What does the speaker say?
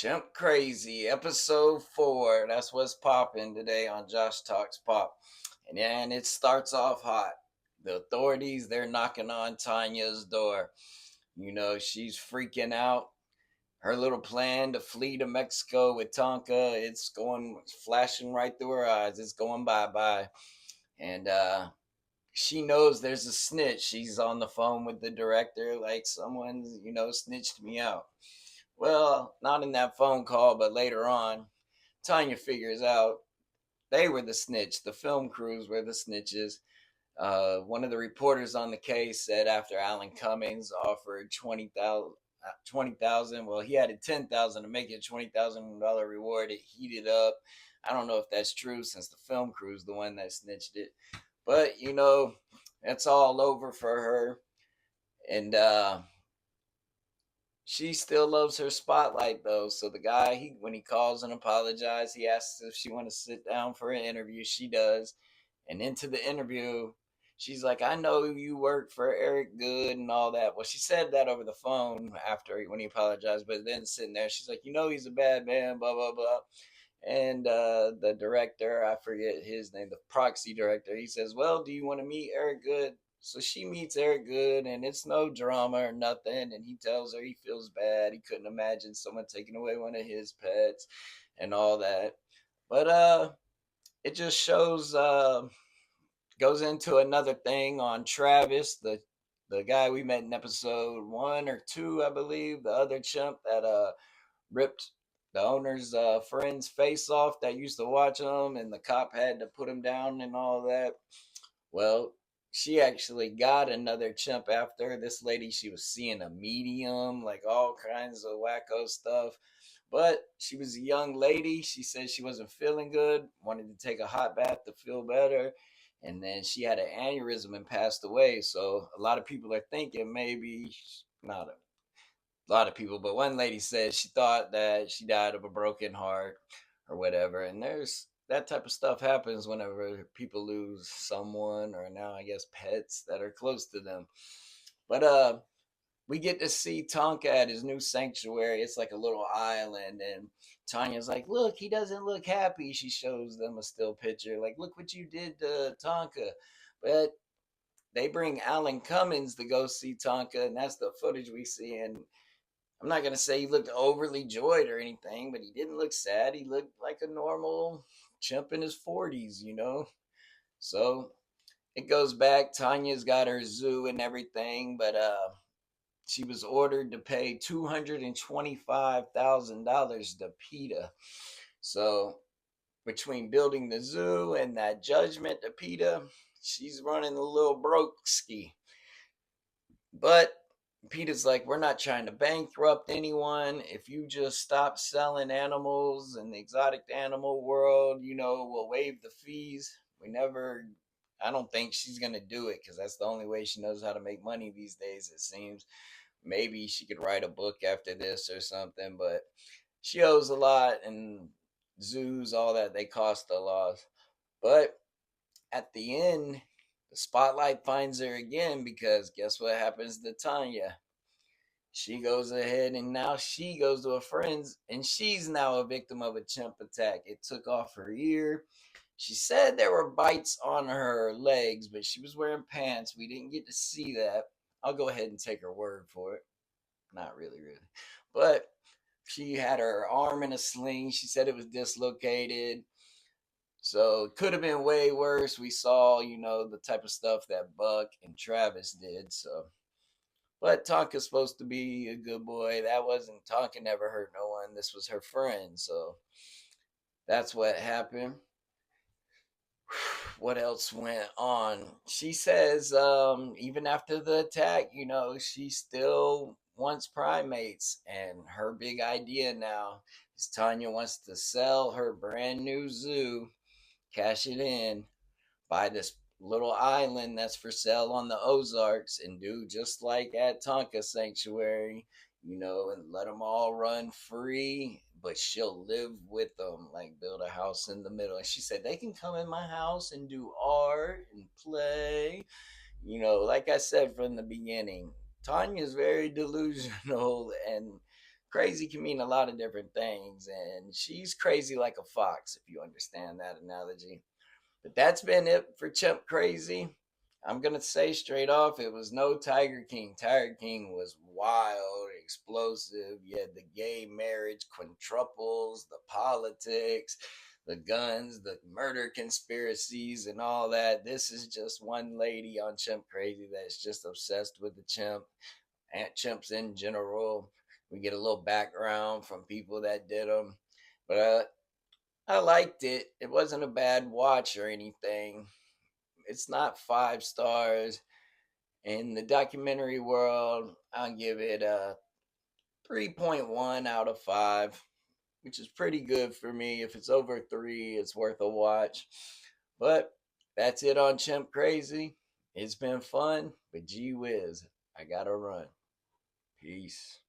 Chimp Crazy, episode 4. That's what's popping today on Josh Talks Pop. And it starts off hot. The authorities, they're knocking on Tanya's door. She's freaking out. Her little plan to flee to Mexico with Tonka, it's going flashing right through her eyes. It's going bye-bye. And she knows there's a snitch. She's on the phone with the director, like someone's, snitched me out. Well, not in that phone call, but later on, Tanya figures out they were the snitch. The film crews were the snitches. One of the reporters on the case said after Alan Cummings offered 20,000. Well, he added 10,000 to make it $20,000 reward. It heated up. I don't know if that's true since the film crew's the one that snitched it, but it's all over for her, and she still loves her spotlight though. So the guy, when he calls and apologizes, he asks if she want to sit down for an interview. She does, and into the interview, she's like, "I know you work for Eric Good and all that." Well, she said that over the phone when he apologized, but then sitting there, she's like, he's a bad man, blah blah blah." And the director, I forget his name, the proxy director, he says, "Well, do you want to meet Eric Good?" So she meets Eric Good, and it's no drama or nothing. And he tells her he feels bad. He couldn't imagine someone taking away one of his pets and all that. But it just shows, goes into another thing on Travis, the guy we met in episode 1 or 2, I believe, the other chimp that ripped the owner's friend's face off that used to watch him, and the cop had to put him down and all that. Well, she actually got another chimp after this lady. She was seeing a medium, like all kinds of wacko stuff. But she was a young lady. She said she wasn't feeling good, wanted to take a hot bath to feel better. And then she had an aneurysm and passed away. So a lot of people are thinking maybe, not a lot of people, but one lady said she thought that she died of a broken heart or whatever. And there's that type of stuff happens whenever people lose someone, or now I guess pets that are close to them. But we get to see Tonka at his new sanctuary. It's like a little island, and Tanya's like, "Look, he doesn't look happy." She shows them a still picture, like, "Look what you did to Tonka." But they bring Alan Cummings to go see Tonka, and that's the footage we see. And I'm not gonna say he looked overly joyed or anything, but he didn't look sad. He looked like a normal chimp in his 40s. So it goes back. Tanya's got her zoo and everything, but she was ordered to pay $225,000 to PETA. So between building the zoo and that judgment to PETA, she's running a little broke ski. But Peter's like, "We're not trying to bankrupt anyone. If you just stop selling animals in the exotic animal world, we'll waive the fees." I don't think she's going to do it because that's the only way she knows how to make money these days, it seems. Maybe she could write a book after this or something, but she owes a lot, and zoos, all that, they cost a lot. But at the end, the spotlight finds her again because guess what happens to Tanya? She goes ahead and now she goes to a friend's, and she's now a victim of a chimp attack. It took off her ear. She said there were bites on her legs, but she was wearing pants. We didn't get to see that. I'll go ahead and take her word for it. Not really, really. But she had her arm in a sling. She said it was dislocated. So it could have been way worse. We saw, the type of stuff that Buck and Travis did. So, but Tonka's supposed to be a good boy. That wasn't Tonka. Never hurt no one. This was her friend. So that's what happened. What else went on? She says, even after the attack, she still wants primates, and her big idea now is Tanya wants to sell her brand new zoo, cash it in, buy this little island that's for sale on the Ozarks, and do just like at Tonka Sanctuary, and let them all run free. But she'll live with them, like build a house in the middle. And she said they can come in my house and do art and play. Like I said from the beginning, Tanya's very delusional, and crazy can mean a lot of different things, and she's crazy like a fox, if you understand that analogy. But that's been it for Chimp Crazy. I'm gonna say straight off, it was no Tiger King. Tiger King was wild, explosive. You had the gay marriage, quintuples, the politics, the guns, the murder conspiracies, and all that. This is just one lady on Chimp Crazy that's just obsessed with the chimp and chimps in general. We get a little background from people that did them, but I liked it. It wasn't a bad watch or anything. It's not 5 stars. In the documentary world, I'll give it a 3.1 out of 5, which is pretty good for me. If it's over 3, it's worth a watch. But that's it on Chimp Crazy. It's been fun, but gee whiz, I gotta run. Peace.